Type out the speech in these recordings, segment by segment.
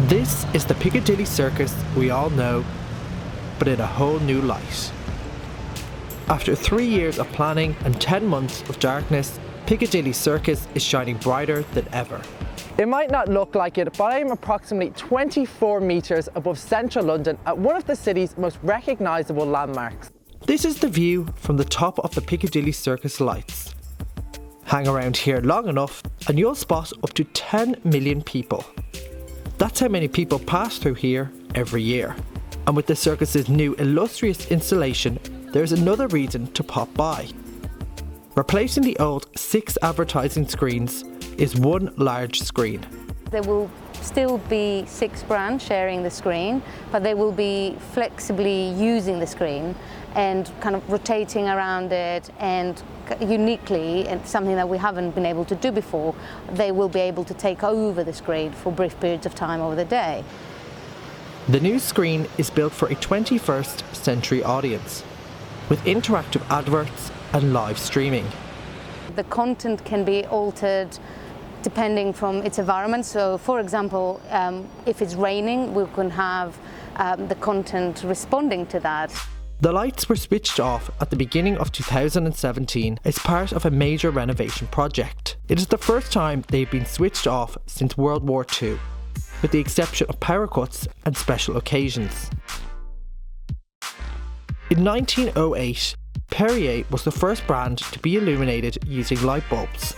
This is the Piccadilly Circus we all know, but in a whole new light. After 3 years of planning and 10 months of darkness, Piccadilly Circus is shining brighter than ever. It might not look like it, but I am approximately 24 metres above central London at one of the city's most recognisable landmarks. This is the view from the top of the Piccadilly Circus lights. Hang around here long enough and you'll spot up to 10 million people. That's how many people pass through here every year. And with the circus's new illustrious installation, there's another reason to pop by. Replacing the old 6 advertising screens is one large screen. There will still be 6 brands sharing the screen, but they will be flexibly using the screen and kind of rotating around it, and uniquely, and something that we haven't been able to do before, they will be able to take over the screen for brief periods of time over the day. The new screen is built for a 21st century audience, with interactive adverts and live streaming. The content can be altered depending from its environment. So, for example, if it's raining, we can have the content responding to that. The lights were switched off at the beginning of 2017 as part of a major renovation project. It is the first time they've been switched off since World War II, with the exception of power cuts and special occasions. In 1908, Perrier was the first brand to be illuminated using light bulbs.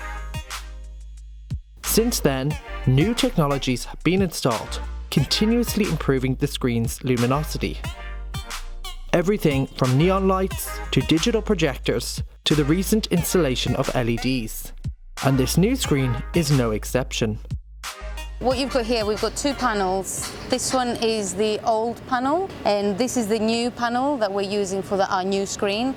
Since then, new technologies have been installed, continuously improving the screen's luminosity. Everything from neon lights to digital projectors to the recent installation of LEDs. And this new screen is no exception. What you've got here, we've got 2 panels. This one is the old panel, and this is the new panel that we're using for our new screen.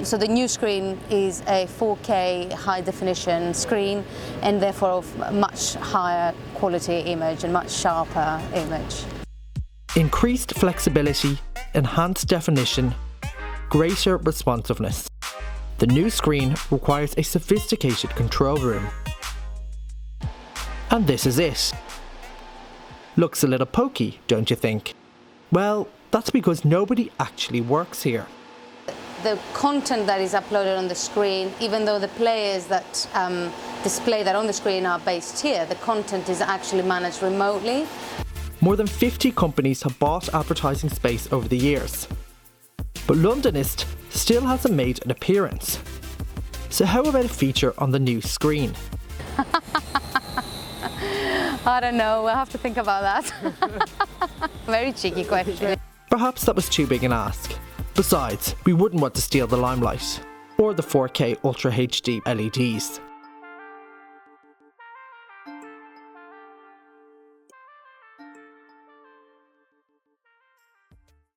So the new screen is a 4K high definition screen, and therefore of much higher quality image and much sharper image. Increased flexibility, enhanced definition, greater responsiveness. The new screen requires a sophisticated control room. And this is it. Looks a little pokey, don't you think? Well, that's because nobody actually works here. The content that is uploaded on the screen, even though the players that display that on the screen are based here, the content is actually managed remotely. More than 50 companies have bought advertising space over the years. But Londonist still hasn't made an appearance. So how about a feature on the new screen? I don't know, we'll have to think about that. Very cheeky question. Perhaps that was too big an ask. Besides, we wouldn't want to steal the limelight, or the 4K Ultra HD LEDs.